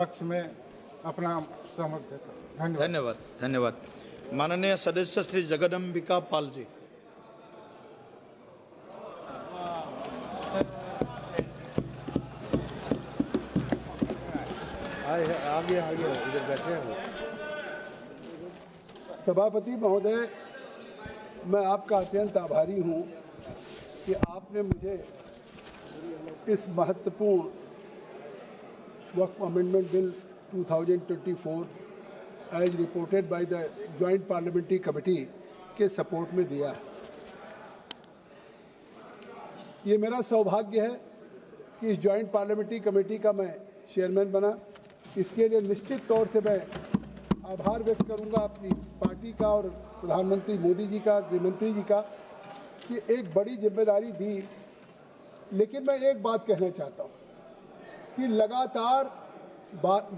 पक्ष में अपना सहमत देता हूँ। धन्यवाद। धन्यवाद धन्यवाद। माननीय सदस्य श्री जगदम्बिका पाल जी। आगे इधर बैठे हैं। सभापति महोदय, मैं आपका अत्यंत आभारी हूं कि आपने मुझे इस महत्वपूर्ण Waqf amendment bill 2024 as reported by the joint parliamentary committee के सपोर्ट में दिया है। ये मेरा सौभाग्य है कि इस जॉइंट पार्लियामेंट्री कमेटी का मैं चेयरमैन बना। इसके लिए निश्चित तौर से मैं आभार व्यक्त करूंगा अपनी पार्टी का और प्रधानमंत्री मोदी जी का, गृहमंत्री जी का, कि एक बड़ी जिम्मेदारी दी। लेकिन मैं एक बात कहना चाहता हूं कि लगातार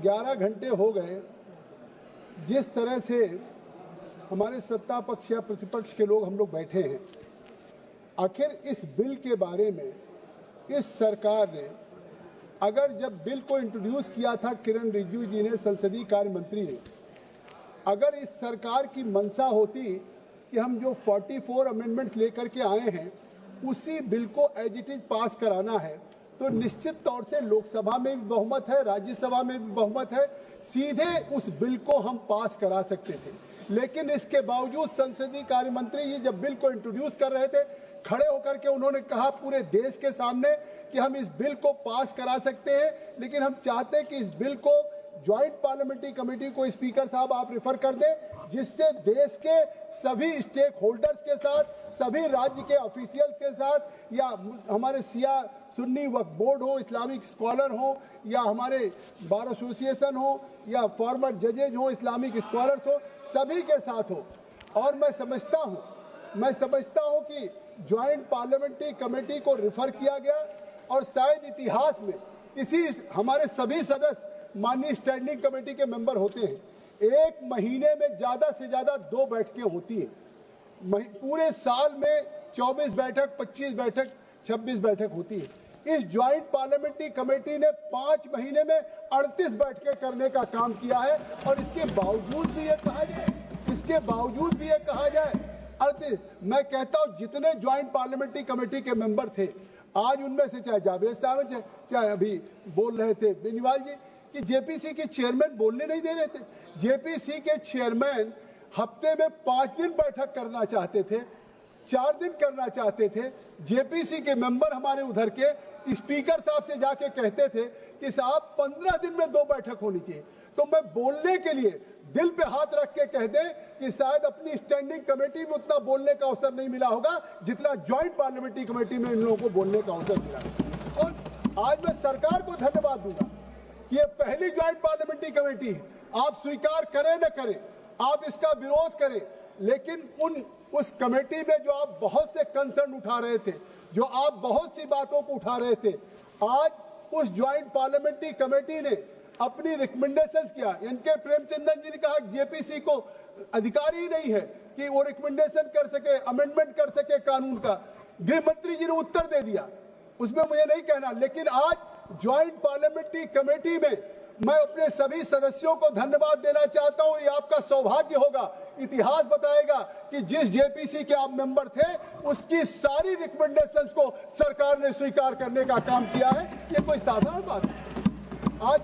11 घंटे हो गए जिस तरह से हमारे सत्ता पक्ष या प्रतिपक्ष के लोग हम लोग बैठे हैं। आखिर इस बिल के बारे में इस सरकार ने, अगर जब बिल को इंट्रोड्यूस किया था किरण रिजिजू जी ने, संसदीय कार्य मंत्री ने, अगर इस सरकार की मंशा होती कि हम जो 44 अमेंडमेंट्स लेकर के आए हैं उसी बिल को एज इट इज पास कराना है, तो निश्चित तौर से लोकसभा में भी बहुमत है, राज्यसभा में भी बहुमत है, सीधे उस बिल को हम पास करा सकते थे। लेकिन इसके बावजूद संसदीय कार्य मंत्री जी जब बिल को इंट्रोड्यूस कर रहे थे, खड़े होकर के उन्होंने कहा पूरे देश के सामने कि हम इस बिल को पास करा सकते हैं, लेकिन हम चाहते हैं कि इस बिल को ज्वाइंट पार्लियामेंट्री कमेटी को स्पीकर साहब आप रेफर कर दें, जिससे देश के सभी स्टेक होल्डर्स के साथ, सभी राज्य के ऑफिशियल्स के साथ, या हमारे सिया सुन्नी वक्फ बोर्ड हो, इस्लामिक स्कॉलर हो, या हमारे बार एसोसिएशन हो, या फॉर्मर जजेज हो, इस्लामिक स्कॉलर्स हो, सभी के साथ हो। और मैं समझता हूं कि ज्वाइंट पार्लियामेंट्री कमेटी को रेफर किया गया और शायद इतिहास में किसी, हमारे सभी सदस्य माननीय स्टैंडिंग कमेटी के मेंबर होते हैं, एक महीने में ज्यादा से ज्यादा 2 बैठकें होती है। पूरे साल में 24 बैठक, 25 बैठक, 26 बैठक होती है। इस ज्वाइंट पार्लियामेंट्री कमेटी ने 5 महीने में 38 बैठकें करने का काम किया है। और इसके बावजूद भी ये कहा जाए 38, मैं कहता हूं जितने ज्वाइंट पार्लियामेंट्री कमेटी के मेंबर थे, आज उनमें से चाहे जावेद साहब, चाहे अभी बोल रहे थे बेनीवाल जी कि जेपीसी के चेयरमैन बोलने नहीं दे रहे थे। जेपीसी के चेयरमैन हफ्ते में 5 दिन बैठक करना चाहते थे, 4 दिन करना चाहते थे। जेपीसी के मेंबर हमारे उधर के स्पीकर साहब से जाके कहते थे कि साहब 15 दिन में 2 बैठक होनी चाहिए। तो मैं बोलने के लिए दिल पे हाथ रख के कह दें कि शायद अपनी स्टैंडिंग कमेटी में उतना बोलने का अवसर नहीं मिला होगा जितना ज्वाइंट पार्लियामेंट्री कमेटी में इन लोगों को बोलने का अवसर मिला। और आज मैं सरकार को धन्यवाद दूंगा कि ये पहली ज्वाइंट पार्लियामेंट्री कमेटी है। आप स्वीकार करें न करें, आप इसका विरोध करें, लेकिन उस कमेटी में जो आप बहुत से कंसर्न उठा रहे थे, जो आप बहुत सी बातों को उठा रहे थे, आज उस ज्वाइंट पार्लियामेंट्री कमेटी ने अपनी रिकमेंडेशंस किया। इनके प्रेमचंदन जी ने कहा जेपीसी को अधिकार ही नहीं है कि वो रिकमेंडेशन कर सके, अमेंडमेंट कर सके कानून का। गृह मंत्री जी ने उत्तर दे दिया, उसमें मुझे नहीं कहना। लेकिन आज ज्वाइंट पार्लियामेंट्री कमेटी में मैं अपने सभी सदस्यों को धन्यवाद देना चाहता हूं। ये आपका सौभाग्य होगा, इतिहास बताएगा कि जिस जेपीसी के आप मेंबर थे उसकी सारी रिकमेंडेशंस को सरकार ने स्वीकार करने का काम किया है। ये कोई साधारण बात है। आज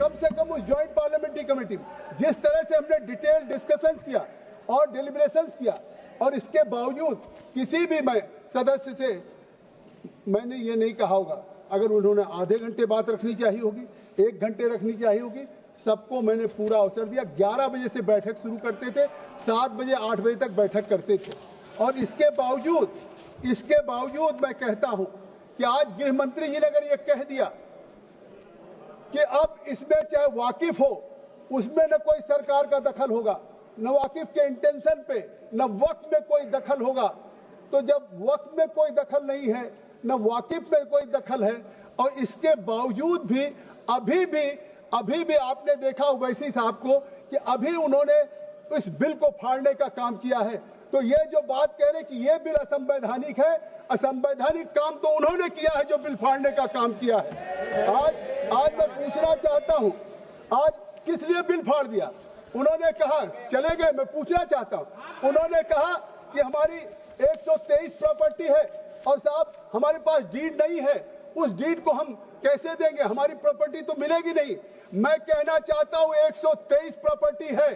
कम से कम उस ज्वाइंट पार्लियामेंट्री कमेटी में जिस तरह से हमने डिटेल डिस्कशंस किया और डिलिब्रेशंस किया, और इसके बावजूद किसी भी मैं सदस्य से मैंने ये नहीं कहा होगा, अगर उन्होंने आधे घंटे बात रखनी चाहिए होगी, 1 घंटे रखनी चाहिए होगी, सबको मैंने पूरा अवसर दिया। 11 बजे से बैठक शुरू करते थे, 7 बजे 8 बजे तक बैठक करते थे। और इसके बावजूद मैं कहता हूं कि आज गृह मंत्री जी ने अगर ये कह दिया कि अब इसमें चाहे वाकिफ हो, उसमें न कोई सरकार का दखल होगा, न वाकिफ के इंटेंशन पे, न वक्त में कोई दखल होगा, तो जब वक्त में कोई दखल नहीं है, न वाकिफ में कोई दखल है, और इसके बावजूद भी अभी भी आपने देखा ओवैसी साहब को कि अभी उन्होंने इस बिल को फाड़ने का काम किया है। तो ये जो बात कह रहे कि ये बिल असंवैधानिक है, असंवैधानिक काम तो उन्होंने किया है जो बिल फाड़ने का काम किया है। आज मैं पूछना चाहता हूं आज किस लिए बिल फाड़ दिया? उन्होंने कहा, चले गए, मैं पूछना चाहता हूं, उन्होंने कहा कि हमारी 123 प्रॉपर्टी है और साहब हमारे पास डीड नहीं है, उस डीड को हम कैसे देंगे? हमारी प्रॉपर्टी तो मिलेगी नहीं। मैं कहना चाहता हूं 123 प्रॉपर्टी है,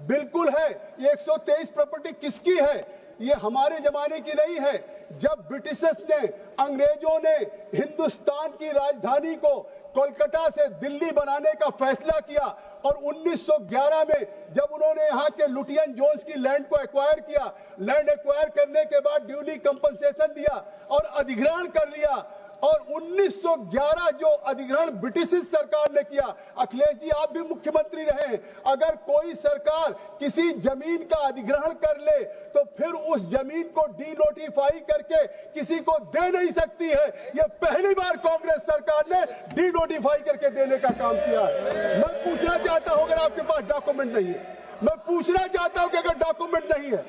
बिल्कुल है। ये 123 प्रॉपर्टी किसकी है? ये हमारे जमाने की नहीं है। जब ब्रिटिशर्स ने, अंग्रेजों ने हिंदुस्तान की राजधानी को कोलकाता से दिल्ली बनाने का फैसला किया और 1911 में जब उन्होंने यहाँ के लुटियन जोन्स की लैंड को एक्वायर किया, लैंड एक्वायर करने के बाद ड्यूली कंपनसेशन दिया और अधिग्रहण कर लिया। और 1911 जो अधिग्रहण ब्रिटिश सरकार ने किया, अखिलेश जी आप भी मुख्यमंत्री रहे, अगर कोई सरकार किसी जमीन का अधिग्रहण कर ले तो फिर उस जमीन को डीनोटिफाई करके किसी को दे नहीं सकती है। यह पहली बार कांग्रेस सरकार ने डीनोटिफाई करके देने का काम किया है। मैं पूछना चाहता हूं, अगर आपके पास डॉक्यूमेंट नहीं है, मैं पूछना चाहता हूं कि अगर डॉक्यूमेंट नहीं है,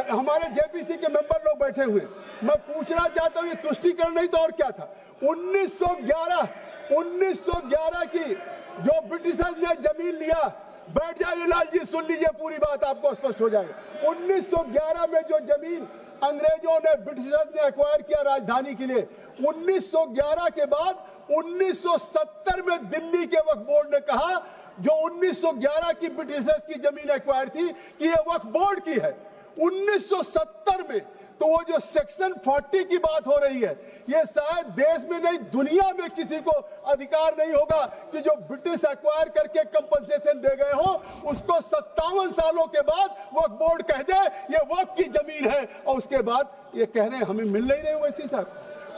हमारे जेपीसी के मेंबर लोग बैठे हुए, मैं पूछना चाहता हूं ये तुष्टीकरण नहीं तो और क्या था? 1911 की जो ब्रिटिशर्स ने जमीन लिया, बैठ जाइए लाल जी, सुन लीजिए पूरी बात, आपको स्पष्ट हो जाएगा। 1911 में जो जमीन अंग्रेजों ने, ब्रिटिशर्स ने एक्वायर किया राजधानी के लिए, 1911 के बाद 1970 में दिल्ली के वक्फ बोर्ड ने कहा, जो 1911 की ब्रिटिशर्स की जमीन एक्वायर थी, कि ये वक्फ बोर्ड की है। 1970 में तो वो जो सेक्शन 40 की बात हो रही है, ये शायद देश में नहीं दुनिया में किसी को अधिकार नहीं होगा कि जो ब्रिटिश एक्वायर करके कंपनसेशन दे गए हो उसको 57 सालों के बाद वक्फ बोर्ड कह दे ये वक्फ की जमीन है, और उसके बाद ये कह रहे हैं हमें मिल नहीं रही वैसी साहब।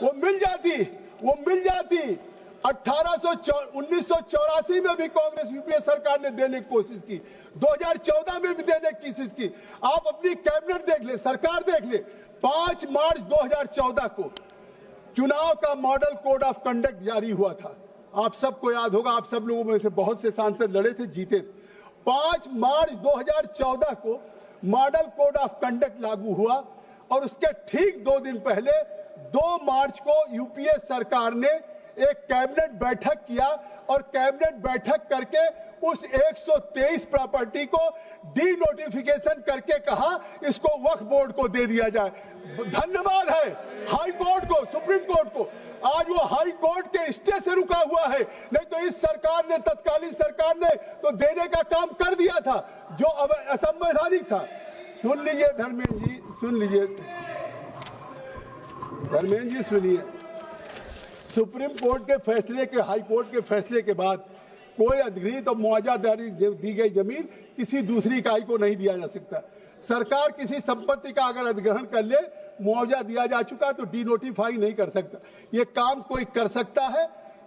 वो मिल जाती 1984 में भी कांग्रेस यूपीए सरकार ने देने की कोशिश की, 2014 में भी देने की कोशिश की। आप अपनी कैबिनेट देख ले, सरकार देख ले, 5 मार्च 2014 को चुनाव का मॉडल कोड ऑफ कंडक्ट जारी हुआ था। आप सबको याद होगा, आप सब लोगों में से बहुत से सांसद लड़े थे, जीते थे। 5 मार्च 2014 को मॉडल कोड ऑफ कंडक्ट लागू हुआ और उसके ठीक 2 दिन पहले 2 मार्च को यूपीए सरकार ने एक कैबिनेट बैठक किया और कैबिनेट बैठक करके उस 123 प्रॉपर्टी को डीनोटिफिकेशन करके कहा इसको वक्फ बोर्ड को दे दिया जाए। धन्यवाद है हाई कोर्ट को, सुप्रीम कोर्ट को। आज वो हाई कोर्ट के स्टे से रुका हुआ है, नहीं तो इस सरकार ने, तत्कालीन सरकार ने तो देने का काम कर दिया था जो अब असंवैधानिक था। सुन लीजिए धर्मेंद्र जी, सुनिए, सुप्रीम कोर्ट के फैसले के, हाई कोर्ट के फैसले के बाद कोई अधिग्रहित और मुआवजादारी दी गई जमीन किसी दूसरी इकाई को नहीं दिया जा सकता। सरकार किसी संपत्ति का अगर अधिग्रहण कर ले, मुआवजा दिया जा चुका तो डीनोटिफाई नहीं कर सकता। ये काम कोई कर सकता है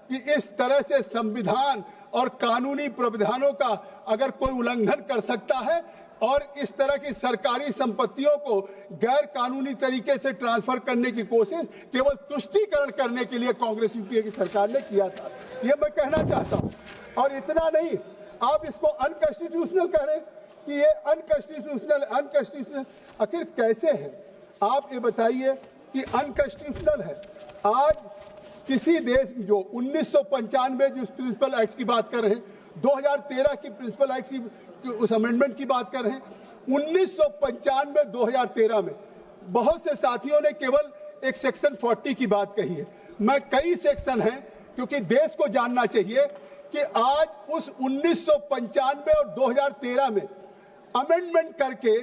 कि इस तरह से संविधान और कानूनी प्रावधानों का अगर कोई उल्लंघन कर सकता है और इस तरह की सरकारी संपत्तियों को गैर कानूनी तरीके से ट्रांसफर करने की कोशिश केवल तुष्टीकरण करने के लिए कांग्रेस यूपीए की सरकार ने किया था, ये मैं कहना चाहता हूं। और इतना नहीं, आप इसको अनकॉन्स्टिट्यूशनल कह रहे हैं कि ये अनकॉन्स्टिट्यूशनल आखिर कैसे है? आप ये बताइए कि अनकॉन्स्टिट्यूशनल है। आज किसी देश में जो 1995 जिस प्रिंसिपल एक्ट की बात कर रहे हैं, 2013 की प्रिंसिपल एक्ट की उस अमेंडमेंट की बात कर रहे हैं, 1995 2013 में बहुत से साथियों ने केवल एक सेक्शन 40 की बात कही है। मैं कई सेक्शन हैं, क्योंकि देश को जानना चाहिए कि आज उस 1995 और 2013 में अमेंडमेंट करके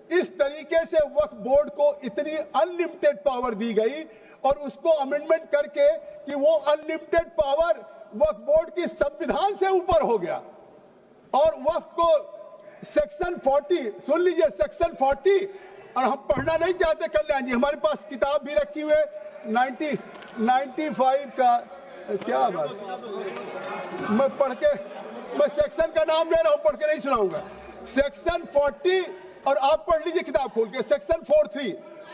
इस तरीके से वक्फ बोर्ड को इतनी अनलिमिटेड पावर दी गई और उसको अमेंडमेंट करके कि वो अनलिमिटेड पावर वक्फ बोर्ड की संविधान से ऊपर हो गया और वक्फ को सेक्शन 40, सुन लीजिए सेक्शन 40, और हम पढ़ना नहीं चाहते कल्याण जी, हमारे पास किताब भी रखी हुई है 95 का, क्या बात, मैं पढ़ के, मैं सेक्शन का नाम ले रहा हूं, पढ़ के नहीं सुनाऊंगा। सेक्शन 40, और आप पढ़ लीजिए किताब खोल के, सेक्शन 43,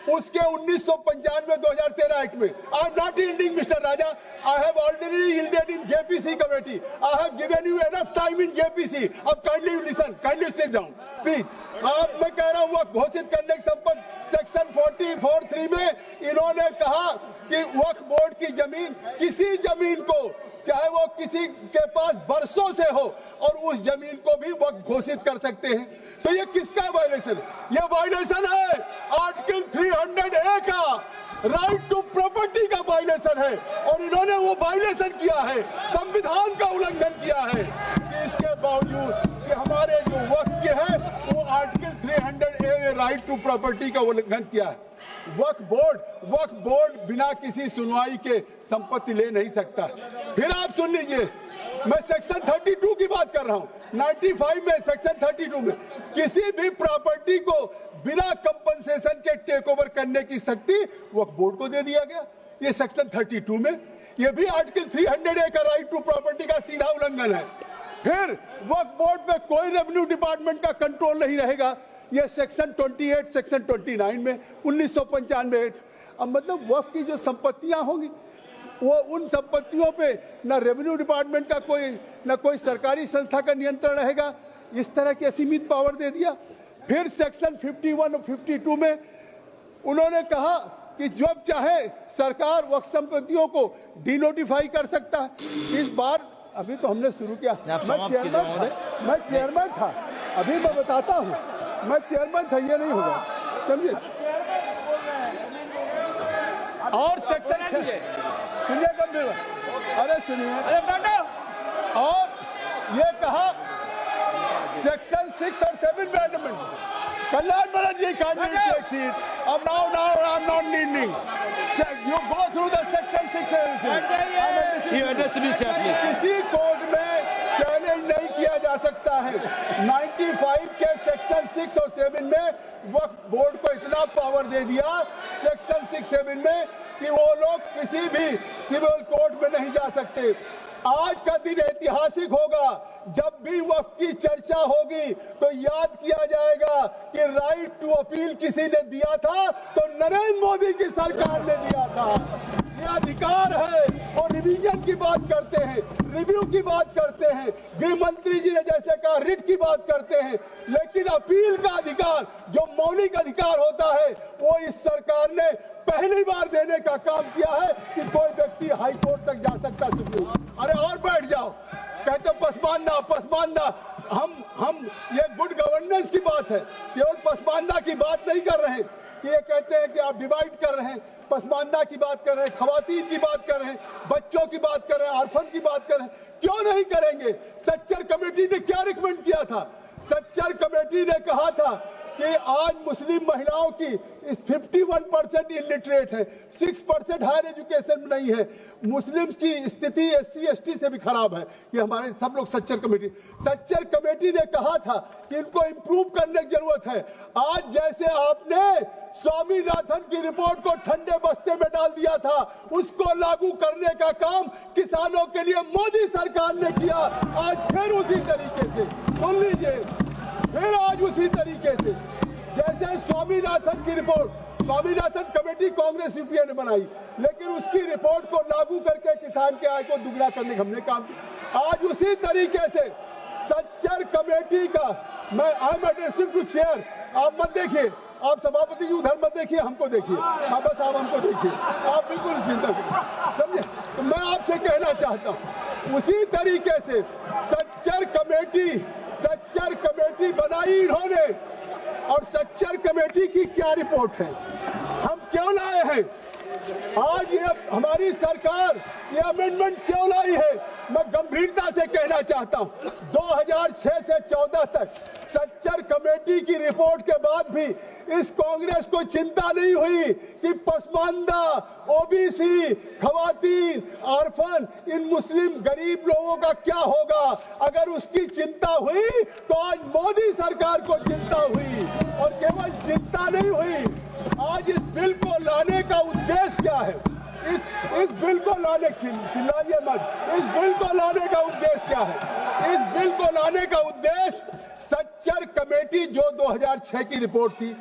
उसके 1995-2013 एक्ट में। I am not yielding mister Raja, I have already yielded in JPC committee, I have given you enough time in JPC. अब kindly listen, kindly sit down please. अब मैं कह रहा हूं वक्त घोषित करने के संबंध सेक्शन 44(3) में इन्होंने कहा कि वक्फ बोर्ड की जमीन, किसी जमीन को चाहे वो किसी के पास बरसों से हो, और उस जमीन को भी वक्फ घोषित कर सकते हैं। तो ये किसका वायलेशन? ये वायलेशन है आर्टिकल 300A का, राइट टू प्रॉपर्टी का वायलेशन है। और इन्होंने वो वायलेशन किया है, संविधान का उल्लंघन किया है। कि इसके बावजूद कि हमारे जो वक्फ के है वो article 300A right to property का उल्लंघन किया है। वक्फ बोर्ड बिना किसी सुनवाई के संपत्ति ले नहीं सकता। फिर आप सुन लीजिए, मैं सेक्शन 32 की बात कर रहा हूं। 95 में सेक्शन 32 में किसी भी प्रॉपर्टी को बिना कंपनसेशन के टेक ओवर करने की शक्ति वक्फ बोर्ड को दे दिया गया। ये सेक्शन 32 में, ये भी आर्टिकल 300A का राइट टू प्रॉपर्टी का सीधा उल्लंघन है। फिर वक्फ बोर्ड पे कोई रेवेन्यू डिपार्टमेंट का कंट्रोल नहीं रहेगा। ये सेक्शन 28, सेक्शन 29 में 1995। अब मतलब वक्फ की जो संपत्तियां होंगी वो उन संपत्तियों पे न रेवेन्यू डिपार्टमेंट का कोई सरकारी संस्था का नियंत्रण रहेगा। इस तरह की असीमित पावर दे दिया। फिर सेक्शन 51 और 52 में उन्होंने कहा कि जब चाहे सरकार वक्फ संपत्तियों को डिनोटिफाई कर सकता है। इस बार अभी तो हमने शुरू किया, मैं चेयरमैन था, अभी मैं बताता हूँ, मैं चेयरमैन था, ये नहीं होगा, समझिए। और सेक्शन 6 सुनिए, गंभीर, अरे सुनिए, और ये कहा सेक्शन 6 और 7 में amendment, Kalyan Banerjee kindly take seat. अब now I'm not kneeling. You go through the section 6 and किसी कोर्ट में चैलेंज नहीं किया जा सकता है। 95 के सेक्शन 6 और 7 में वक्फ बोर्ड को इतना पावर दे दिया सेक्शन 6-7 में कि वो लोग किसी भी सिविल कोर्ट में नहीं जा सकते। आज का दिन ऐतिहासिक होगा। जब भी वक्फ की चर्चा होगी तो याद किया जाएगा कि राइट टू अपील किसी ने दिया था, तो नरेंद्र मोदी की सरकार ने दिया था। ये अधिकार है। और रिवीजन की बात करते हैं, रिव्यू की बात करते हैं, गृह मंत्री जी ने जैसे कहा रिट की बात करते हैं, लेकिन अपील का अधिकार जो मौलिक अधिकार होता है वो इस सरकार ने पहली बार देने का काम किया है कि कोई व्यक्ति हाई कोर्ट तक जा सकता सुप्रीम। अरे और बैठ जाओ, कहते पसमानदा। हम ये गुड गवर्नेंस की बात है, केवल पसमानदा की बात नहीं कर रहे हैं कि ये कहते हैं कि आप डिवाइड कर रहे हैं। पसमानदा की बात कर रहे हैं, खवातीन की बात कर रहे हैं, बच्चों की बात कर रहे हैं, ऑर्फन की बात कर रहे हैं। क्यों नहीं करेंगे? सच्चर कमेटी ने क्या रिकमेंड किया था? सच्चर कमेटी ने कहा था कि आज मुस्लिम महिलाओं की 51% इलिटरेट है, 6% हायर एजुकेशन में नहीं है, मुस्लिम्स की स्थिति SC ST से भी खराब है। ये हमारे सब लोग सच्चर कमेटी ने कहा था कि इनको इंप्रूव करने की जरूरत है। आज जैसे आपने स्वामीनाथन की रिपोर्ट को ठंडे बस्ते में डाल दिया था, उसको लागू करने का काम किसानों के लिए मोदी सरकार ने किया। आज फिर उसी तरीके से सुन लीजिए, फिर आज उसी तरीके से जैसे स्वामीनाथन की report, Swaminathan committee Congress UPA ने बनाई, लेकिन उसकी रिपोर्ट को लागू करके किसान के आय को दुगना करने का हमने काम किया। आज उसी तरीके से सच्चर कमेटी का मैं I am addressing to chair, आप मत देखिए, आप सभापति जी उधर मत देखिए, हमको देखिए। हाँ बस आप हमको देखिए, आप बिल्कुल चिंता करिए, समझे? तो मैं आपसे कहना चाहता हूँ उसी तरीके से सच्चर कमेटी बनाई इन्होंने, और सच्चर कमेटी की क्या रिपोर्ट है, हम क्यों लाए हैं? आज ये हमारी सरकार ये अमेंडमेंट क्यों लाई है? मैं गंभीरता से कहना चाहता हूं 2006 से 14 तक सच्चर कमेटी की रिपोर्ट के बाद भी इस कांग्रेस को चिंता नहीं हुई कि पसमानदा, ओबीसी, खवातीन, ऑर्फन, इन मुस्लिम गरीब लोगों का क्या होगा। अगर उसकी चिंता हुई तो आज मोदी सरकार को चिंता हुई, और केवल चिंता नहीं हुई, आज इस बिल को लाने का उद्देश्य क्या है? इस बिल को लाने, चिल्लाइए मत, इस बिल को लाने का उद्देश्य क्या है? इस बिल को लाने का उद्देश्य सच्चर कमेटी जो 2006 की रिपोर्ट थी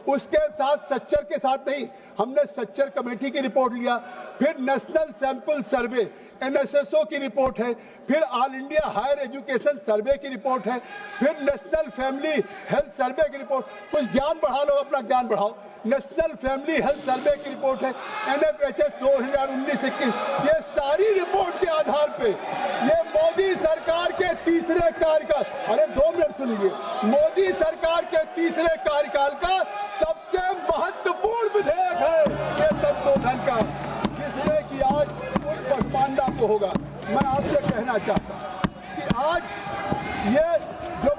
उसके साथ सच्चर के साथ नहीं, हमने सच्चर कमेटी की रिपोर्ट लिया, फिर नेशनल सैंपल सर्वे NSSO की रिपोर्ट है, फिर ऑल इंडिया हायर एजुकेशन सर्वे की रिपोर्ट है, फिर नेशनल फैमिली हेल्थ सर्वे की रिपोर्ट। कुछ ज्ञान बढ़ा लो, अपना ज्ञान बढ़ाओ। नेशनल फैमिली हेल्थ सर्वे की रिपोर्ट है, NFHS 2019-21। ये सारी रिपोर्ट के आधार पे ये मोदी सरकार के तीसरे कार्यकाल, अरे 2 मिनट सुनिए, मोदी सरकार के तीसरे कार्यकाल का सबसे महत्वपूर्ण विधेयक है ये संशोधन का, जिसमें कि आज उन पसमानदा को होगा। मैं आपसे कहना चाहता हूं कि आज ये जो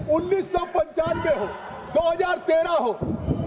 1995 हो, 2013 हो,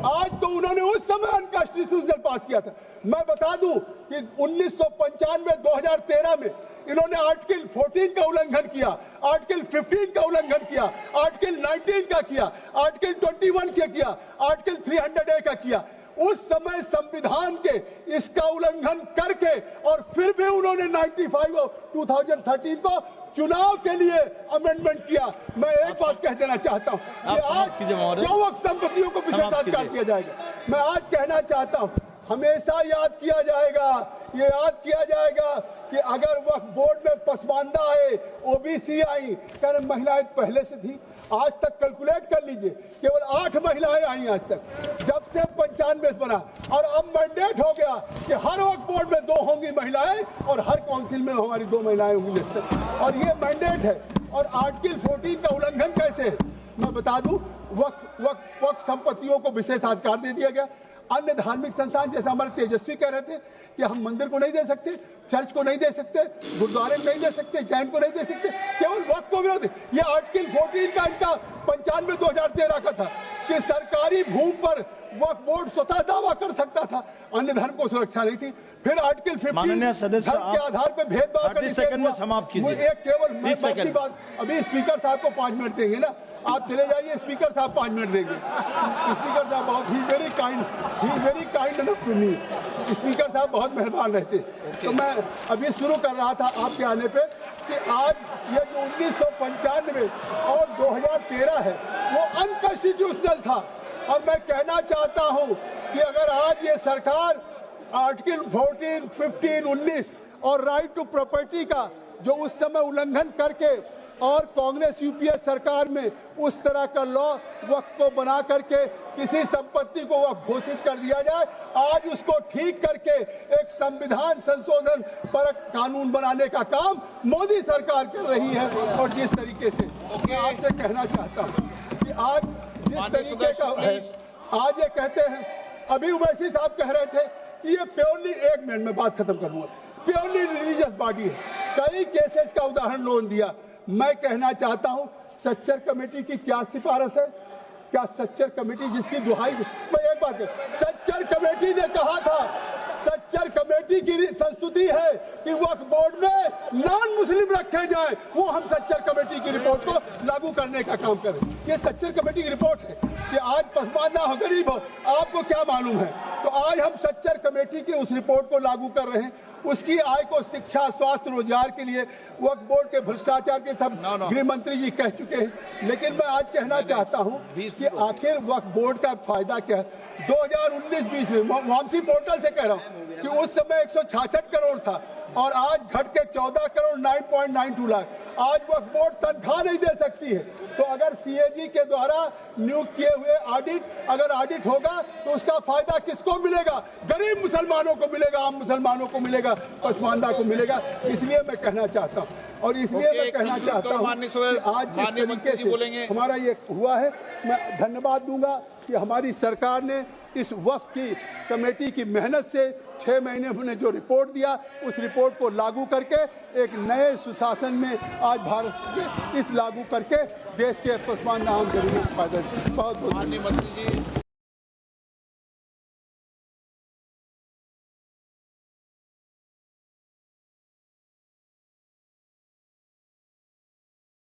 आज तो उन्होंने उस समय अनकॉन्स्टिट्यूशनल पास किया था। मैं बता दूं कि 1995-2013 में इन्होंने आर्टिकल 14 का उल्लंघन किया, आर्टिकल 15 का उल्लंघन किया, आर्टिकल 19 का किया, आर्टिकल 21 का किया, आर्टिकल 300A का किया। उस समय संविधान के इसका उल्लंघन करके और फिर भी उन्होंने 95 और 2013 को चुनाव के लिए अमेंडमेंट किया। मैं एक बात कह देना चाहता हूं कि आज क्यों वक्त संपत्तियों को विशेषाधिकार दिया जाएगा। मैं आज कहना चाहता हूं, हमेशा याद किया जाएगा, ये याद किया जाएगा कि अगर वक्फ बोर्ड में पसमानदा आए, OBC आई, कारण महिलाएं पहले से थी, आज तक कैलकुलेट कर लीजिए, केवल 8 महिलाएं आई आज तक, जब से 95 बना। और अब मैंडेट हो गया कि हर वक्फ बोर्ड में 2 होंगी महिलाएं और हर काउंसिल में हमारी 2 महिलाएं होंगी लिस्ट, और ये मैंडेट है। और आर्टिकल 14 का उल्लंघन कैसे है मैं बता दूं, वक्फ संपत्तियों को विशेषाधिकार दे दिया गया। अन्य धार्मिक संस्थान जैसे हमारे तेजस्वी कह रहे थे कि हम मंदिर को नहीं दे सकते, चर्च को नहीं दे सकते, गुरुद्वारे को नहीं दे सकते, जैन को नहीं दे सकते, केवल वक्फ को विरोध। ये आर्टिकल 14 का इनका 95-2013 का था कि सरकारी भूमि पर वक्फ बोर्ड स्वतः दावा कर सकता था, अन्य धर्म को सुरक्षा नहीं थी। फिर आर्टिकल 15 धर्म के आधार पर भेदभाव करने से समाप्त कीजिए। एक केवल बात, अभी स्पीकर साहब को 5 मिनट देंगे ना, आप चले जाइए, स्पीकर साहब 5 मिनट देंगे। स्पीकर साहब बहुत ही very kind enough to me. Speaker साहब बहुत मेहरबान रहते। तो मैं अभी शुरू कर रहा था आपके आने पे कि आज ये जो 1995 और 2013 है वो अनकॉन्स्टिट्यूशनल था। और मैं कहना चाहता हूं कि अगर आज ये सरकार आर्टिकल 14, 15, 19 और राइट टू प्रॉपर्टी का जो उस समय उल्लंघन करके और कांग्रेस UPA सरकार में उस तरह का लॉ वक्फ को बना करके किसी संपत्ति को वक्फ घोषित कर दिया जाए, आज उसको ठीक करके एक संविधान संशोधन पर कानून बनाने का काम मोदी सरकार कर रही है। और जिस तरीके से मैं आपसे कहना चाहता हूं कि आज जिस तरीके का है, आज ये कहते हैं, अभी उवैसी साहब कह रहे थे कि ये प्योरली, 1 मिनट में बात खत्म करूंगा, प्योरली रिलीजियस बॉडी है। कई केसेस का उदाहरण लोन दिया। मैं कहना चाहता हूं, सच्चर कमेटी की क्या सिफारिश है? क्या सच्चर कमेटी जिसकी दुहाई, मैं एक बात, सच्चर कमेटी ने कहा था, सच्चर कमेटी की संस्तुति है कि वक्फ बोर्ड में नॉन मुस्लिम रखे जाए, वो हम सच्चर कमेटी की रिपोर्ट को लागू करने का काम करें। ये सच्चर कमेटी की रिपोर्ट है कि आज पसमानदा हो, गरीब हो, आपको क्या मालूम है? तो आज हम सच्चर कमेटी की उस रिपोर्ट को लागू कर रहे हैं। उसकी आय को शिक्षा, स्वास्थ्य, रोजगार के लिए वक्फ बोर्ड के भ्रष्टाचार के सब गृह मंत्री जी कह चुके हैं। लेकिन मैं आज कहना चाहता हूं कि आखिर वक्फ बोर्ड का फायदा क्या है? 2019-20 में वामसी पोर्टल से कह रहा हूं कि उस समय 166 करोड़ था और आज घट के 14 करोड़ 9.92 लाख। आज वक्फ बोर्ड तनख्वाह नहीं दे सकती है। तो अगर CAG के द्वारा नियुक्त किए हुए अगर ऑडिट होगा तो उसका फायदा किसको मिलेगा? गरीब मुसलमानों को मिलेगा, आम मुसलमानों को मिलेगा, पसमानदा को मिलेगा। इसलिए मैं कहना चाहता हूं और इसलिए मैं कहना चाहता हूं कि आज जिस तरीके से हमारा ये हुआ है, मैं धन्यवाद दूंगा कि हमारी सरकार ने इस वक्फ की कमेटी की मेहनत से 6 महीने हमने जो रिपोर्ट दिया, उस रिपोर्ट को लागू करके एक नए सुशासन में आज भारत में इस लागू करके देश के पसमानदा आम गरीबों को फायदा। बहुत बहुत माननीय मंत्री जी।